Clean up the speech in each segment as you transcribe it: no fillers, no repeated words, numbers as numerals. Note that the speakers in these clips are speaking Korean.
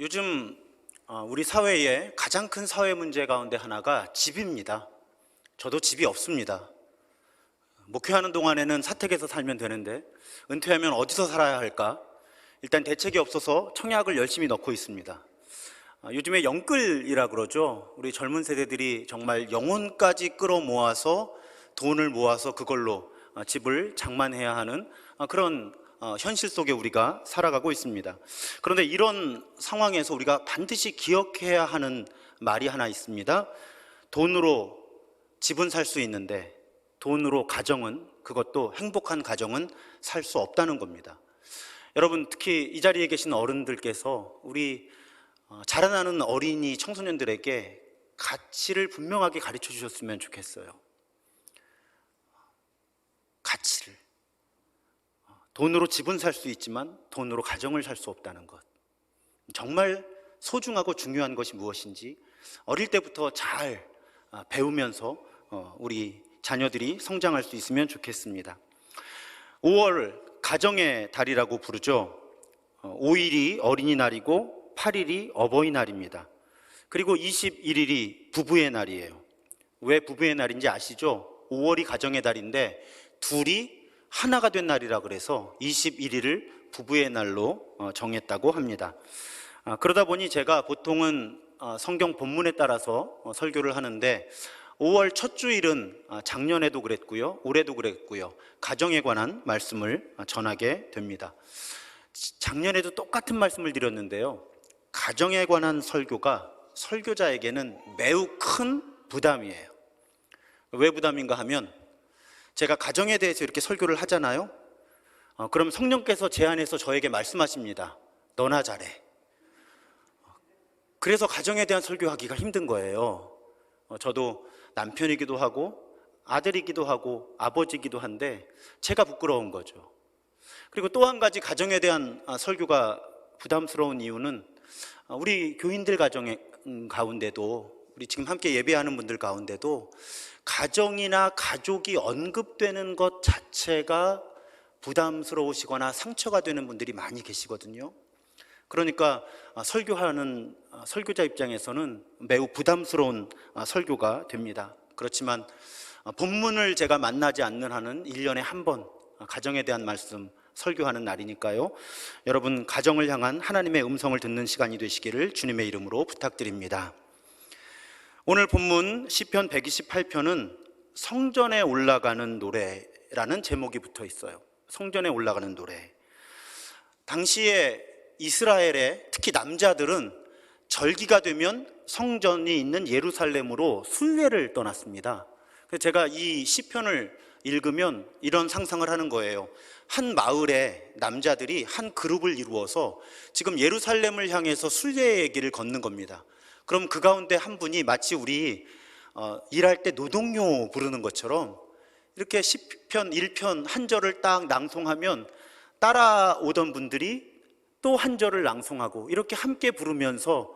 요즘 우리 사회의 가장 큰 사회 문제 가운데 하나가 집입니다. 저도 집이 없습니다. 목회하는 동안에는 사택에서 살면 되는데 은퇴하면 어디서 살아야 할까? 일단 대책이 없어서 청약을 열심히 넣고 있습니다. 요즘에 영끌이라 그러죠. 우리 젊은 세대들이 정말 영혼까지 끌어모아서 돈을 모아서 그걸로 집을 장만해야 하는 그런 현실 속에 우리가 살아가고 있습니다. 그런데 이런 상황에서 우리가 반드시 기억해야 하는 말이 하나 있습니다. 돈으로 집은 살 수 있는데 돈으로 가정은, 그것도 행복한 가정은 살 수 없다는 겁니다. 여러분, 특히 이 자리에 계신 어른들께서 우리 자라나는 어린이 청소년들에게 가치를 분명하게 가르쳐 주셨으면 좋겠어요. 가치를. 돈으로 집은 살 수 있지만 돈으로 가정을 살 수 없다는 것. 정말 소중하고 중요한 것이 무엇인지 어릴 때부터 잘 배우면서 우리 자녀들이 성장할 수 있으면 좋겠습니다. 5월 가정의 달이라고 부르죠. 5일이 어린이날이고 8일이 어버이날입니다. 그리고 21일이 부부의 날이에요. 왜 부부의 날인지 아시죠? 5월이 가정의 달인데 둘이 하나가 된 날이라 그래서 21일을 부부의 날로 정했다고 합니다. 그러다 보니 제가 보통은 성경 본문에 따라서 설교를 하는데 5월 첫 주일은 작년에도 그랬고요, 올해도 그랬고요, 가정에 관한 말씀을 전하게 됩니다. 작년에도 똑같은 말씀을 드렸는데요, 가정에 관한 설교가 설교자에게는 매우 큰 부담이에요. 왜 부담인가 하면 제가 가정에 대해서 이렇게 설교를 하잖아요. 그럼 성령께서 제 안에서 저에게 말씀하십니다. 너나 잘해. 그래서 가정에 대한 설교하기가 힘든 거예요. 저도 남편이기도 하고 아들이기도 하고 아버지이기도 한데 제가 부끄러운 거죠. 그리고 또 한 가지 가정에 대한 설교가 부담스러운 이유는 우리 교인들 가운데도, 우리 지금 함께 예배하는 분들 가운데도 가정이나 가족이 언급되는 것 자체가 부담스러우시거나 상처가 되는 분들이 많이 계시거든요. 그러니까 설교하는 설교자 입장에서는 매우 부담스러운 설교가 됩니다. 그렇지만 본문을 제가 만나지 않는 한은 1년에 한 번 가정에 대한 말씀 설교하는 날이니까요, 여러분 가정을 향한 하나님의 음성을 듣는 시간이 되시기를 주님의 이름으로 부탁드립니다. 오늘 본문 시편 128편은 성전에 올라가는 노래라는 제목이 붙어 있어요. 성전에 올라가는 노래. 당시에 이스라엘의 특히 남자들은 절기가 되면 성전이 있는 예루살렘으로 순례를 떠났습니다. 그래서 제가 이 시편을 읽으면 이런 상상을 하는 거예요. 한 마을에 남자들이 한 그룹을 이루어서 지금 예루살렘을 향해서 순례의 길을 걷는 겁니다. 그럼 그 가운데 한 분이 마치 우리 일할 때 노동요 부르는 것처럼 이렇게 시편 1편 한 절을 딱 낭송하면 따라오던 분들이 또 한 절을 낭송하고 이렇게 함께 부르면서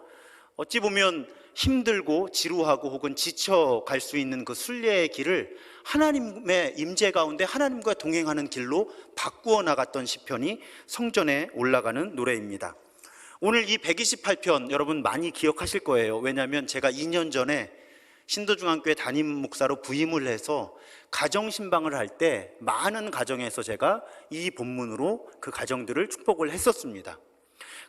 어찌 보면 힘들고 지루하고 혹은 지쳐갈 수 있는 그 순례의 길을 하나님의 임재 가운데 하나님과 동행하는 길로 바꾸어 나갔던 시편이 성전에 올라가는 노래입니다. 오늘 이 128편 여러분 많이 기억하실 거예요. 왜냐하면 제가 2년 전에 신도중앙교회 담임 목사로 부임을 해서 가정신방을 할 때 많은 가정에서 제가 이 본문으로 그 가정들을 축복을 했었습니다.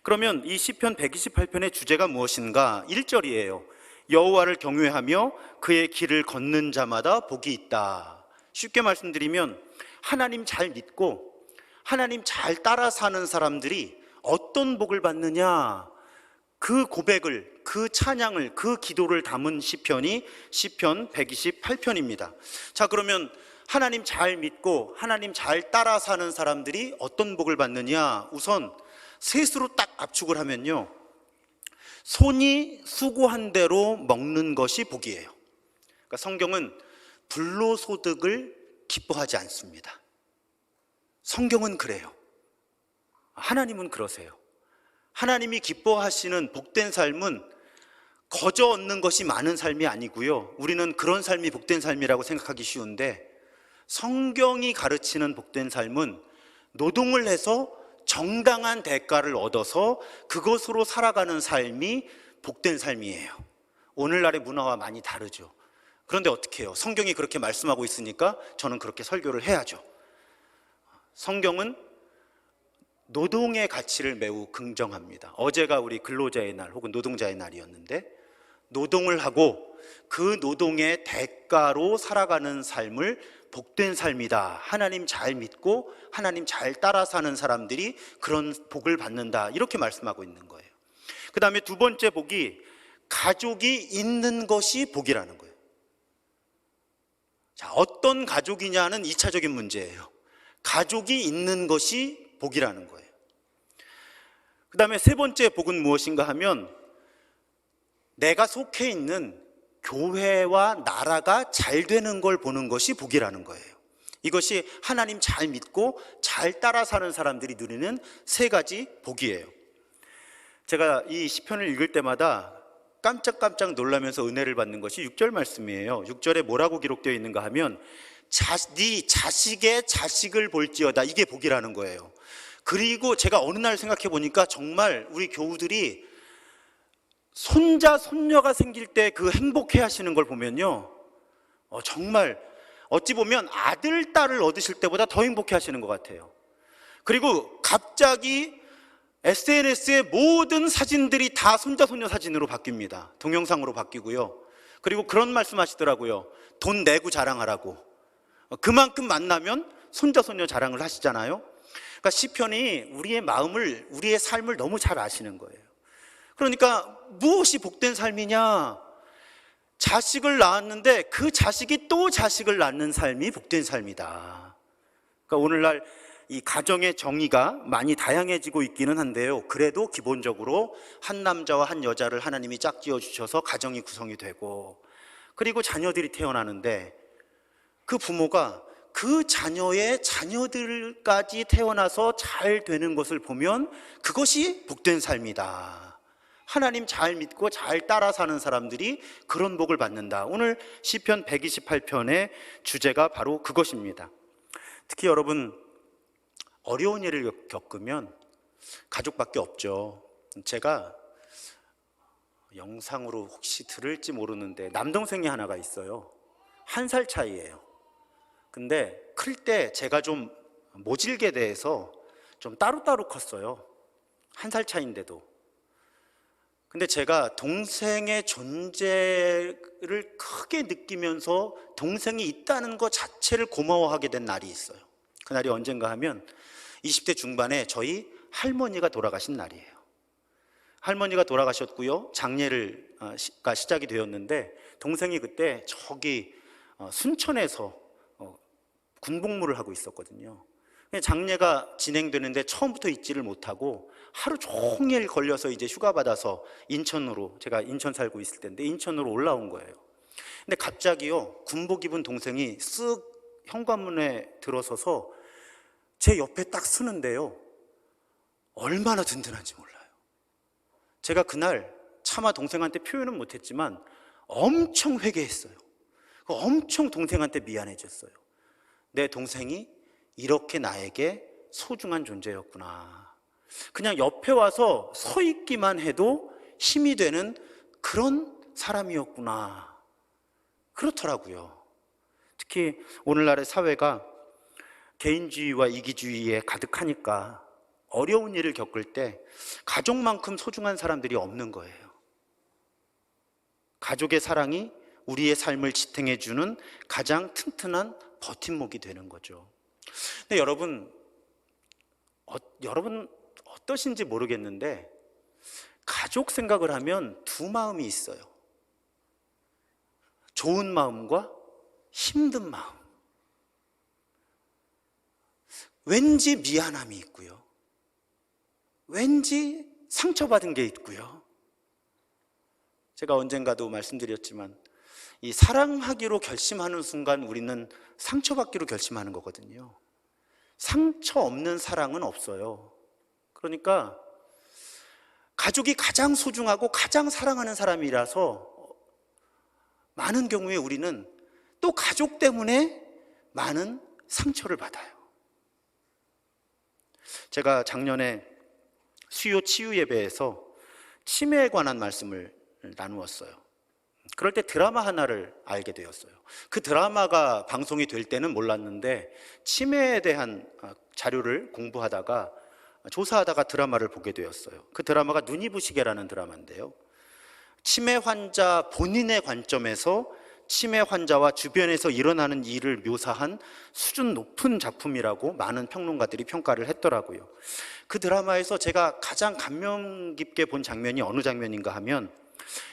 그러면 이 시편 128편의 주제가 무엇인가? 1절이에요. 여호와를 경외하며 그의 길을 걷는 자마다 복이 있다. 쉽게 말씀드리면 하나님 잘 믿고 하나님 잘 따라 사는 사람들이 어떤 복을 받느냐, 그 고백을, 그 찬양을, 그 기도를 담은 시편이 시편 128편입니다. 자, 그러면 하나님 잘 믿고 하나님 잘 따라 사는 사람들이 어떤 복을 받느냐? 우선 셋으로 딱 압축을 하면요, 손이 수고한 대로 먹는 것이 복이에요. 그러니까 성경은 불로소득을 기뻐하지 않습니다. 성경은 그래요. 하나님은 그러세요. 하나님이 기뻐하시는 복된 삶은 거저 얻는 것이 많은 삶이 아니고요, 우리는 그런 삶이 복된 삶이라고 생각하기 쉬운데 성경이 가르치는 복된 삶은 노동을 해서 정당한 대가를 얻어서 그것으로 살아가는 삶이 복된 삶이에요. 오늘날의 문화와 많이 다르죠. 그런데 어떻게 해요? 성경이 그렇게 말씀하고 있으니까 저는 그렇게 설교를 해야죠. 성경은 노동의 가치를 매우 긍정합니다. 어제가 우리 근로자의 날 혹은 노동자의 날이었는데, 노동을 하고 그 노동의 대가로 살아가는 삶을 복된 삶이다, 하나님 잘 믿고 하나님 잘 따라 사는 사람들이 그런 복을 받는다, 이렇게 말씀하고 있는 거예요. 그 다음에 두 번째 복이 가족이 있는 것이 복이라는 거예요. 자, 어떤 가족이냐는 2차적인 문제예요. 가족이 있는 것이 복이라는 거예요. 그 다음에 세 번째 복은 무엇인가 하면 내가 속해 있는 교회와 나라가 잘 되는 걸 보는 것이 복이라는 거예요. 이것이 하나님 잘 믿고 잘 따라 사는 사람들이 누리는 세 가지 복이에요. 제가 이 시편을 읽을 때마다 깜짝깜짝 놀라면서 은혜를 받는 것이 6절 말씀이에요. 6절에 뭐라고 기록되어 있는가 하면 네 자식의 자식을 볼지어다, 이게 복이라는 거예요. 그리고 제가 어느 날 생각해 보니까 정말 우리 교우들이 손자 손녀가 생길 때 그 행복해 하시는 걸 보면요, 정말 어찌 보면 아들 딸을 얻으실 때보다 더 행복해 하시는 것 같아요. 그리고 갑자기 SNS의 모든 사진들이 다 손자 손녀 사진으로 바뀝니다. 동영상으로 바뀌고요. 그리고 그런 말씀 하시더라고요. 돈 내고 자랑하라고. 그만큼 만나면 손자 손녀 자랑을 하시잖아요. 그러니까 시편이 우리의 마음을, 우리의 삶을 너무 잘 아시는 거예요. 그러니까 무엇이 복된 삶이냐? 자식을 낳았는데 그 자식이 또 자식을 낳는 삶이 복된 삶이다. 그러니까 오늘날 이 가정의 정의가 많이 다양해지고 있기는 한데요, 그래도 기본적으로 한 남자와 한 여자를 하나님이 짝지어 주셔서 가정이 구성이 되고, 그리고 자녀들이 태어나는데 그 부모가 그 자녀의 자녀들까지 태어나서 잘 되는 것을 보면 그것이 복된 삶이다. 하나님 잘 믿고 잘 따라 사는 사람들이 그런 복을 받는다. 오늘 시편 128편의 주제가 바로 그것입니다. 특히 여러분, 어려운 일을 겪으면 가족밖에 없죠. 제가 영상으로 혹시 들을지 모르는데 남동생이 하나가 있어요. 1살 차이예요. 근데 클 때 제가 좀 모질게 대해서 좀 따로따로 컸어요. 1살 차이인데도. 근데 제가 동생의 존재를 크게 느끼면서 동생이 있다는 것 자체를 고마워하게 된 날이 있어요. 그날이 언젠가 하면 20대 중반에 저희 할머니가 돌아가신 날이에요. 할머니가 돌아가셨고요, 장례가 시작이 되었는데 동생이 그때 저기 순천에서 군복무를 하고 있었거든요. 장례가 진행되는데 처음부터 있지를 못하고 하루 종일 걸려서 이제 휴가 받아서 인천으로, 제가 인천 살고 있을 때인데 인천으로 올라온 거예요. 근데 갑자기요, 군복 입은 동생이 쓱 현관문에 들어서서 제 옆에 딱 서는데요, 얼마나 든든한지 몰라요. 제가 그날 차마 동생한테 표현은 못했지만 엄청 회개했어요. 엄청 동생한테 미안해졌어요. 내 동생이 이렇게 나에게 소중한 존재였구나. 그냥 옆에 와서 서 있기만 해도 힘이 되는 그런 사람이었구나. 그렇더라고요. 특히 오늘날의 사회가 개인주의와 이기주의에 가득하니까 어려운 일을 겪을 때 가족만큼 소중한 사람들이 없는 거예요. 가족의 사랑이 우리의 삶을 지탱해주는 가장 튼튼한 버팀목이 되는 거죠. 근데 여러분 어떠신지 모르겠는데 가족 생각을 하면 두 마음이 있어요. 좋은 마음과 힘든 마음. 왠지 미안함이 있고요, 왠지 상처받은 게 있고요. 제가 언젠가도 말씀드렸지만 이 사랑하기로 결심하는 순간 우리는 상처받기로 결심하는 거거든요. 상처 없는 사랑은 없어요. 그러니까 가족이 가장 소중하고 가장 사랑하는 사람이라서 많은 경우에 우리는 또 가족 때문에 많은 상처를 받아요. 제가 작년에 수요 치유 예배에서 치매에 관한 말씀을 나누었어요. 그럴 때 드라마 하나를 알게 되었어요. 그 드라마가 방송이 될 때는 몰랐는데 치매에 대한 자료를 공부하다가 조사하다가 드라마를 보게 되었어요. 그 드라마가 눈이 부시게라는 드라마인데요, 치매 환자 본인의 관점에서 치매 환자와 주변에서 일어나는 일을 묘사한 수준 높은 작품이라고 많은 평론가들이 평가를 했더라고요. 그 드라마에서 제가 가장 감명 깊게 본 장면이 어느 장면인가 하면,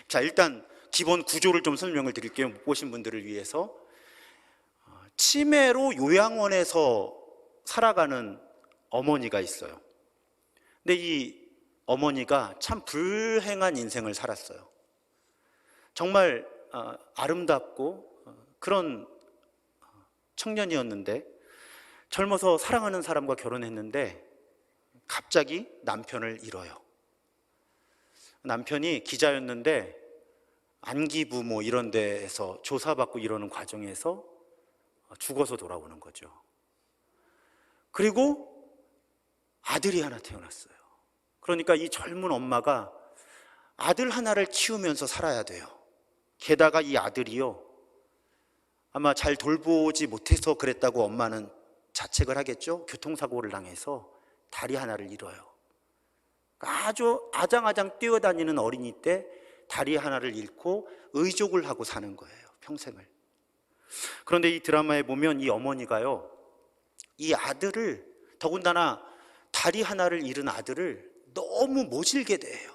자, 일단 기본 구조를 좀 설명을 드릴게요. 못 보신 분들을 위해서. 치매로 요양원에서 살아가는 어머니가 있어요. 근데 이 어머니가 참 불행한 인생을 살았어요. 정말 아름답고 그런 청년이었는데, 젊어서 사랑하는 사람과 결혼했는데 갑자기 남편을 잃어요. 남편이 기자였는데 안기부 뭐 이런 데에서 조사받고 이러는 과정에서 죽어서 돌아오는 거죠. 그리고 아들이 하나 태어났어요. 그러니까 이 젊은 엄마가 아들 하나를 키우면서 살아야 돼요. 게다가 이 아들이요, 아마 잘 돌보지 못해서 그랬다고 엄마는 자책을 하겠죠. 교통사고를 당해서 다리 하나를 잃어요. 아주 아장아장 뛰어다니는 어린이 때 다리 하나를 잃고 의족을 하고 사는 거예요, 평생을. 그런데 이 드라마에 보면 이 어머니가요, 이 아들을, 더군다나 다리 하나를 잃은 아들을 너무 모질게 대해요.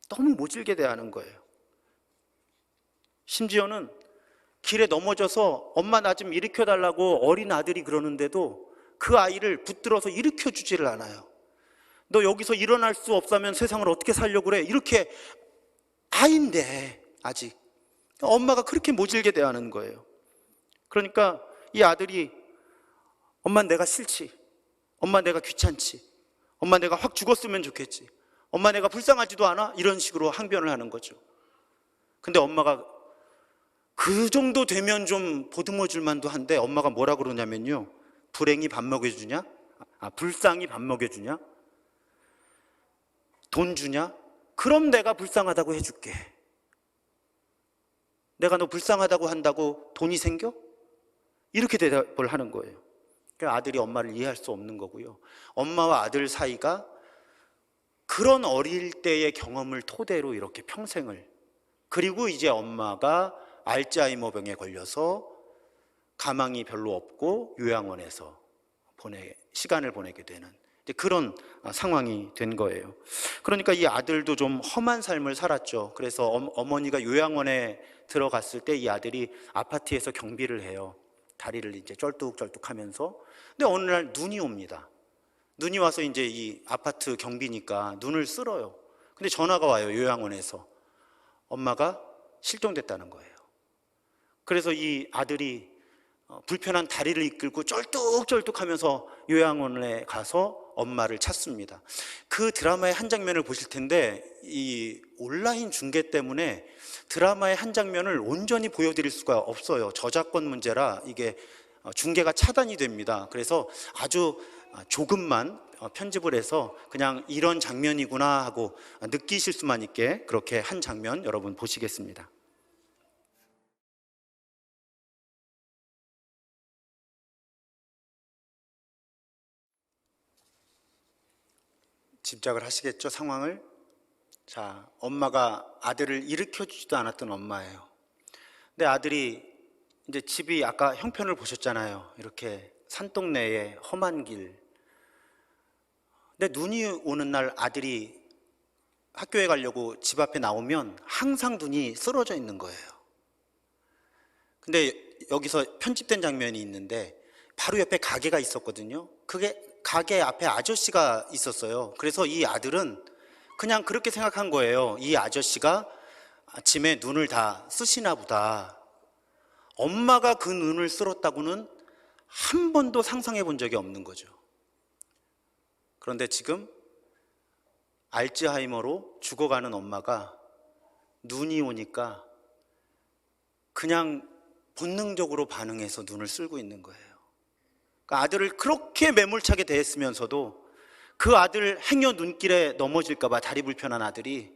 너무 모질게 대하는 거예요. 심지어는 길에 넘어져서 엄마 나 좀 일으켜달라고 어린 아들이 그러는데도 그 아이를 붙들어서 일으켜 주지를 않아요. 너 여기서 일어날 수 없다면 세상을 어떻게 살려고 그래? 이렇게, 아이인데 아직 엄마가 그렇게 모질게 대하는 거예요. 그러니까 이 아들이 엄마 내가 싫지, 엄마 내가 귀찮지, 엄마 내가 확 죽었으면 좋겠지, 엄마 내가 불쌍하지도 않아, 이런 식으로 항변을 하는 거죠. 근데 엄마가 그 정도 되면 좀 보듬어 줄 만도 한데 엄마가 뭐라 그러냐면요, 불행이 밥 먹여주냐? 불쌍히 밥 먹여주냐? 돈 주냐? 그럼 내가 불쌍하다고 해줄게. 내가 너 불쌍하다고 한다고 돈이 생겨? 이렇게 대답을 하는 거예요. 그러니까 아들이 엄마를 이해할 수 없는 거고요. 엄마와 아들 사이가 그런 어릴 때의 경험을 토대로 이렇게 평생을, 그리고 이제 엄마가 알츠하이머 병에 걸려서 가망이 별로 없고 요양원에서 시간을 보내게 되는 그런 상황이 된 거예요. 그러니까 이 아들도 좀 험한 삶을 살았죠. 그래서 어머니가 요양원에 들어갔을 때 이 아들이 아파트에서 경비를 해요. 다리를 이제 쩔뚝쩔뚝 하면서. 근데 어느 날 눈이 옵니다. 눈이 와서 이제 이 아파트 경비니까 눈을 쓸어요. 근데 전화가 와요, 요양원에서. 엄마가 실종됐다는 거예요. 그래서 이 아들이 불편한 다리를 이끌고 쩔뚝쩔뚝 하면서 요양원에 가서 엄마를 찾습니다. 그 드라마의 한 장면을 보실 텐데 이 온라인 중계 때문에 드라마의 한 장면을 온전히 보여드릴 수가 없어요. 저작권 문제라 이게 중계가 차단이 됩니다. 그래서 아주 조금만 편집을 해서 그냥 이런 장면이구나 하고 느끼실 수만 있게 그렇게 한 장면 여러분 보시겠습니다. 짐작을 하시겠죠, 상황을? 자, 엄마가 아들을 일으켜 주지도 않았던 엄마예요. 근데 아들이 이제 집이 아까 형편을 보셨잖아요. 이렇게 산동네에 험한 길. 근데 눈이 오는 날 아들이 학교에 가려고 집 앞에 나오면 항상 눈이 쓰러져 있는 거예요. 근데 여기서 편집된 장면이 있는데 바로 옆에 가게가 있었거든요. 그게 가게 앞에 아저씨가 있었어요. 그래서 이 아들은 그냥 그렇게 생각한 거예요. 이 아저씨가 아침에 눈을 다 쓰시나 보다. 엄마가 그 눈을 쓸었다고는 한 번도 상상해 본 적이 없는 거죠. 그런데 지금 알츠하이머로 죽어가는 엄마가 눈이 오니까 그냥 본능적으로 반응해서 눈을 쓸고 있는 거예요. 그 아들을 그렇게 매몰차게 대했으면서도 그 아들 행여 눈길에 넘어질까봐 다리 불편한 아들이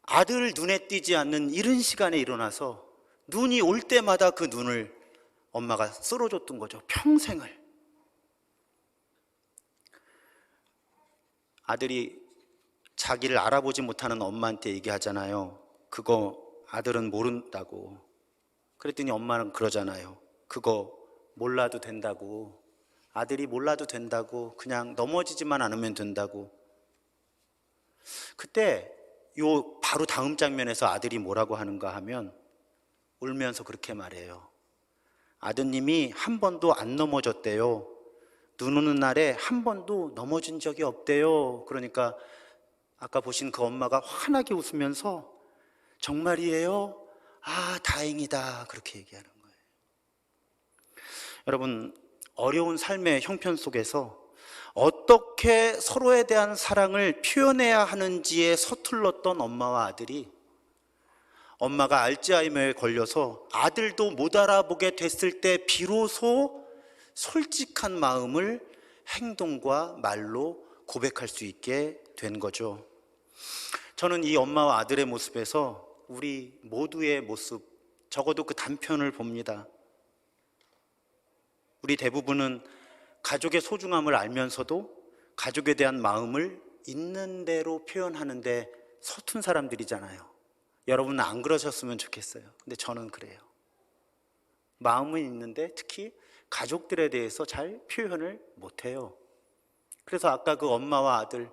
아들 눈에 띄지 않는 이른 시간에 일어나서 눈이 올 때마다 그 눈을 엄마가 쓸어줬던 거죠. 평생을. 아들이 자기를 알아보지 못하는 엄마한테 얘기하잖아요. 그거 아들은 모른다고. 그랬더니 엄마는 그러잖아요. 그거 몰라도 된다고. 아들이 몰라도 된다고. 그냥 넘어지지만 않으면 된다고. 그때 요 바로 다음 장면에서 아들이 뭐라고 하는가 하면 울면서 그렇게 말해요. 아드님이 한 번도 안 넘어졌대요. 눈 오는 날에 한 번도 넘어진 적이 없대요. 그러니까 아까 보신 그 엄마가 환하게 웃으면서 정말이에요? 아, 다행이다. 그렇게 얘기하는 거예요. 여러분, 어려운 삶의 형편 속에서 어떻게 서로에 대한 사랑을 표현해야 하는지에 서툴렀던 엄마와 아들이 엄마가 알츠하이머에 걸려서 아들도 못 알아보게 됐을 때 비로소 솔직한 마음을 행동과 말로 고백할 수 있게 된 거죠. 저는 이 엄마와 아들의 모습에서 우리 모두의 모습, 적어도 그 단편을 봅니다. 우리 대부분은 가족의 소중함을 알면서도 가족에 대한 마음을 있는 대로 표현하는데 서툰 사람들이잖아요. 여러분은 안 그러셨으면 좋겠어요. 근데 저는 그래요. 마음은 있는데 특히 가족들에 대해서 잘 표현을 못해요. 그래서 아까 그 엄마와 아들,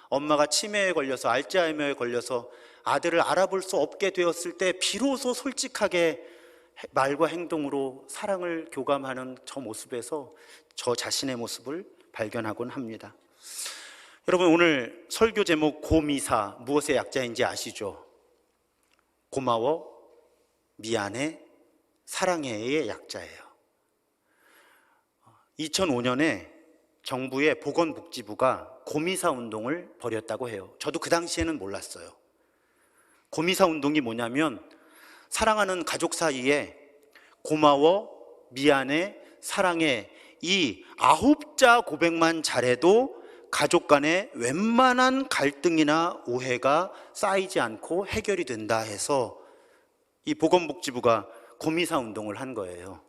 엄마가 치매에 걸려서 알츠하이머에 걸려서 아들을 알아볼 수 없게 되었을 때 비로소 솔직하게 말과 행동으로 사랑을 교감하는 저 모습에서 저 자신의 모습을 발견하곤 합니다. 여러분, 오늘 설교 제목 고미사, 무엇의 약자인지 아시죠? 고마워, 미안해, 사랑해의 약자예요. 2005년에 정부의 보건복지부가 고미사 운동을 벌였다고 해요. 저도 그 당시에는 몰랐어요. 고미사 운동이 뭐냐면 사랑하는 가족 사이에 고마워, 미안해, 사랑해 이 9자 고백만 잘해도 가족 간에 웬만한 갈등이나 오해가 쌓이지 않고 해결이 된다 해서 이 보건복지부가 고미사 운동을 한 거예요.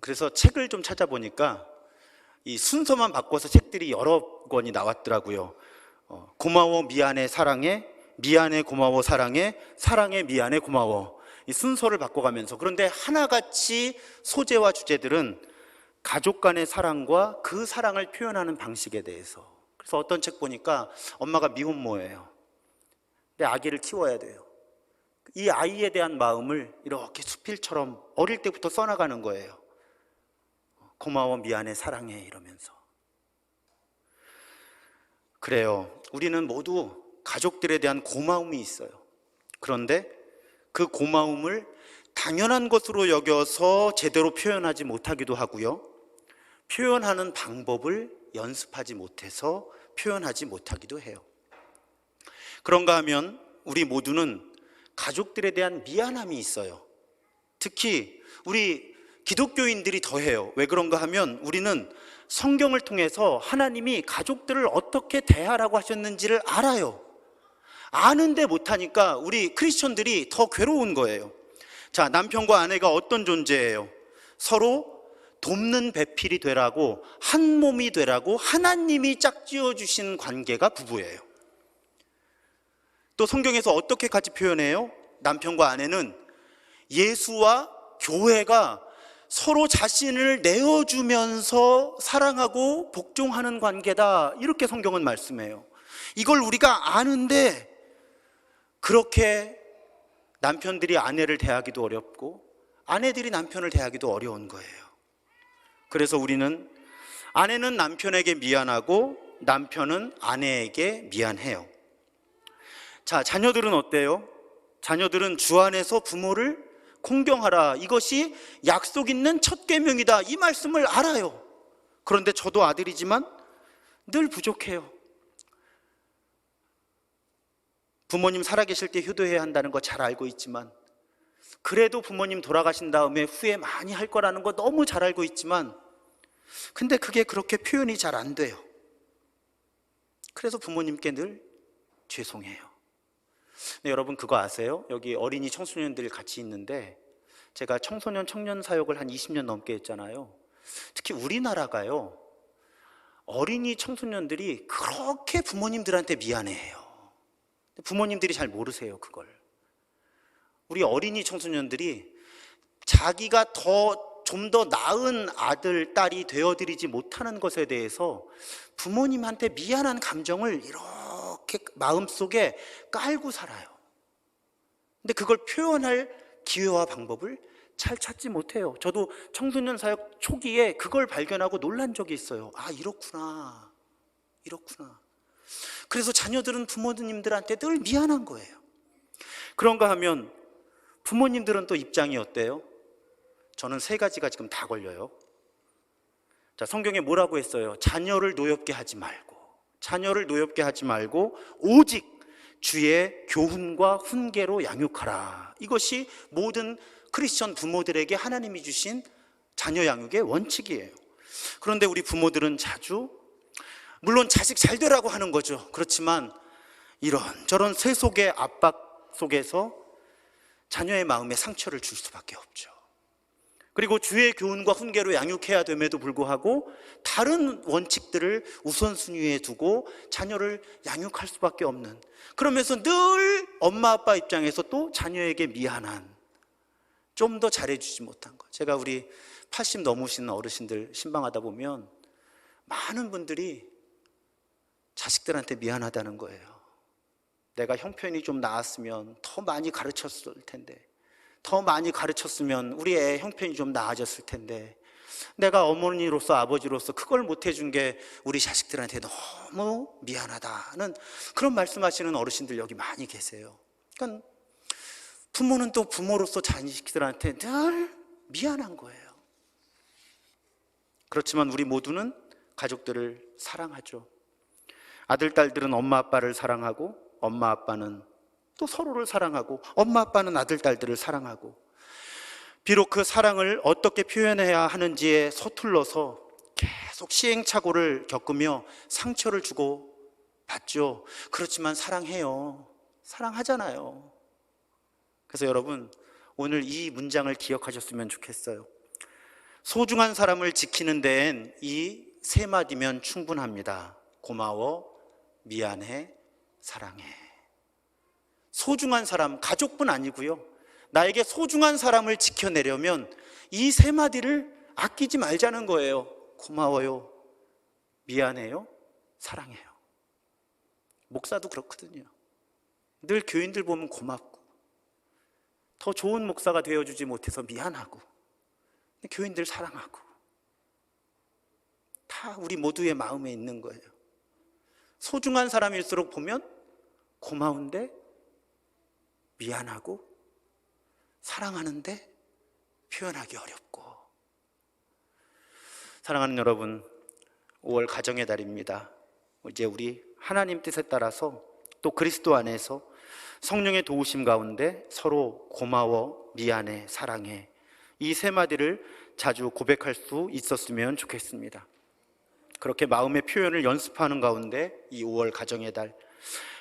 그래서 책을 좀 찾아보니까 이 순서만 바꿔서 책들이 여러 권이 나왔더라고요. 고마워, 미안해, 사랑해, 미안해, 고마워, 사랑해, 사랑해, 미안해, 고마워. 이 순서를 바꿔가면서, 그런데 하나같이 소재와 주제들은 가족 간의 사랑과 그 사랑을 표현하는 방식에 대해서. 그래서 어떤 책 보니까 엄마가 미혼모예요. 근데 아기를 키워야 돼요. 이 아이에 대한 마음을 이렇게 수필처럼 어릴 때부터 써나가는 거예요. 고마워, 미안해, 사랑해 이러면서. 그래요. 우리는 모두 가족들에 대한 고마움이 있어요. 그런데 그 고마움을 당연한 것으로 여겨서 제대로 표현하지 못하기도 하고요. 표현하는 방법을 연습하지 못해서 표현하지 못하기도 해요. 그런가 하면 우리 모두는 가족들에 대한 미안함이 있어요. 특히 우리 기독교인들이 더해요. 왜 그런가 하면 우리는 성경을 통해서 하나님이 가족들을 어떻게 대하라고 하셨는지를 알아요. 아는데 못하니까 우리 크리스천들이 더 괴로운 거예요. 자, 남편과 아내가 어떤 존재예요? 서로 돕는 배필이 되라고, 한 몸이 되라고 하나님이 짝지어 주신 관계가 부부예요. 또 성경에서 어떻게 같이 표현해요? 남편과 아내는 예수와 교회가 서로 자신을 내어주면서 사랑하고 복종하는 관계다, 이렇게 성경은 말씀해요. 이걸 우리가 아는데 그렇게 남편들이 아내를 대하기도 어렵고 아내들이 남편을 대하기도 어려운 거예요. 그래서 우리는 아내는 남편에게 미안하고 남편은 아내에게 미안해요. 자, 자녀들은 어때요? 자녀들은 주 안에서 부모를 공경하라, 이것이 약속 있는 첫 계명이다, 이 말씀을 알아요. 그런데 저도 아들이지만 늘 부족해요. 부모님 살아계실 때 효도해야 한다는 거 잘 알고 있지만 그래도 부모님 돌아가신 다음에 후회 많이 할 거라는 거 너무 잘 알고 있지만 근데 그게 그렇게 표현이 잘 안 돼요. 그래서 부모님께 늘 죄송해요. 네, 여러분 그거 아세요? 여기 어린이 청소년들이 같이 있는데 제가 청소년 청년 사역을 한 20년 넘게 했잖아요. 특히 우리나라가요, 어린이 청소년들이 그렇게 부모님들한테 미안해해요. 부모님들이 잘 모르세요, 그걸. 우리 어린이 청소년들이 자기가 좀 더 나은 아들, 딸이 되어드리지 못하는 것에 대해서 부모님한테 미안한 감정을 이렇게 마음속에 깔고 살아요. 근데 그걸 표현할 기회와 방법을 잘 찾지 못해요. 저도 청소년 사역 초기에 그걸 발견하고 놀란 적이 있어요. 아, 이렇구나. 그래서 자녀들은 부모님들한테 늘 미안한 거예요. 그런가 하면 부모님들은 또 입장이 어때요? 저는 세 가지가 지금 다 걸려요. 자, 성경에 뭐라고 했어요? 자녀를 노엽게 하지 말고 오직 주의 교훈과 훈계로 양육하라. 이것이 모든 크리스천 부모들에게 하나님이 주신 자녀 양육의 원칙이에요. 그런데 우리 부모들은 자주, 물론 자식 잘 되라고 하는 거죠. 그렇지만 이런저런 세속의 압박 속에서 자녀의 마음에 상처를 줄 수밖에 없죠. 그리고 주의 교훈과 훈계로 양육해야 됨에도 불구하고 다른 원칙들을 우선순위에 두고 자녀를 양육할 수밖에 없는, 그러면서 늘 엄마 아빠 입장에서 또 자녀에게 미안한, 좀 더 잘해주지 못한 것. 제가 우리 80 넘으신 어르신들 신방하다 보면 많은 분들이 자식들한테 미안하다는 거예요. 내가 형편이 좀 나았으면 더 많이 가르쳤을 텐데, 더 많이 가르쳤으면 우리 애 형편이 좀 나아졌을 텐데, 내가 어머니로서 아버지로서 그걸 못 해준 게 우리 자식들한테 너무 미안하다는 그런 말씀하시는 어르신들 여기 많이 계세요. 그러니까 부모는 또 부모로서 자식들한테 늘 미안한 거예요. 그렇지만 우리 모두는 가족들을 사랑하죠. 아들, 딸들은 엄마 아빠를 사랑하고, 엄마 아빠는 또 서로를 사랑하고, 엄마 아빠는 아들, 딸들을 사랑하고, 비록 그 사랑을 어떻게 표현해야 하는지에 서툴러서 계속 시행착오를 겪으며 상처를 주고 받죠. 그렇지만 사랑해요. 사랑하잖아요. 그래서 여러분, 오늘 이 문장을 기억하셨으면 좋겠어요. 소중한 사람을 지키는 데엔 이 세 마디면 충분합니다. 고마워, 미안해, 사랑해. 소중한 사람, 가족뿐 아니고요, 나에게 소중한 사람을 지켜내려면 이 세 마디를 아끼지 말자는 거예요. 고마워요, 미안해요, 사랑해요. 목사도 그렇거든요. 늘 교인들 보면 고맙고, 더 좋은 목사가 되어주지 못해서 미안하고, 교인들 사랑하고, 다 우리 모두의 마음에 있는 거예요. 소중한 사람일수록 보면 고마운데 미안하고, 사랑하는데 표현하기 어렵고. 사랑하는 여러분, 5월 가정의 달입니다. 이제 우리 하나님 뜻에 따라서 또 그리스도 안에서 성령의 도우심 가운데 서로 고마워, 미안해, 사랑해, 이 세 마디를 자주 고백할 수 있었으면 좋겠습니다. 그렇게 마음의 표현을 연습하는 가운데 이 5월 가정의 달,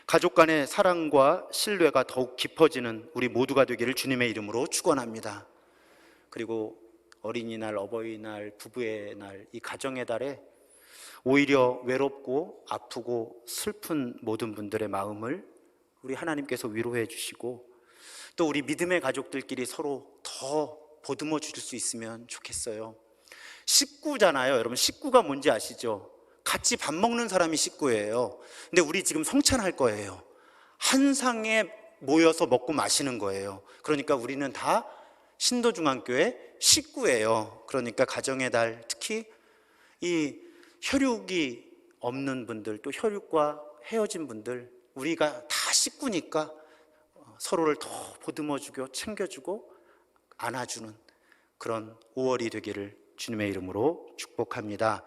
가족 간의 사랑과 신뢰가 더욱 깊어지는 우리 모두가 되기를 주님의 이름으로 축원합니다. 그리고 어린이날, 어버이날, 부부의 날, 이 가정의 달에 오히려 외롭고 아프고 슬픈 모든 분들의 마음을 우리 하나님께서 위로해 주시고, 또 우리 믿음의 가족들끼리 서로 더 보듬어 줄 수 있으면 좋겠어요. 식구잖아요. 여러분, 식구가 뭔지 아시죠? 같이 밥 먹는 사람이 식구예요. 근데 우리 지금 성찬할 거예요. 한 상에 모여서 먹고 마시는 거예요. 그러니까 우리는 다 신도중앙교회 식구예요. 그러니까 가정의 달, 특히 이 혈육이 없는 분들, 또 혈육과 헤어진 분들, 우리가 다 식구니까 서로를 더 보듬어주고 챙겨주고 안아주는 그런 5월이 되기를 주님의 이름으로 축복합니다.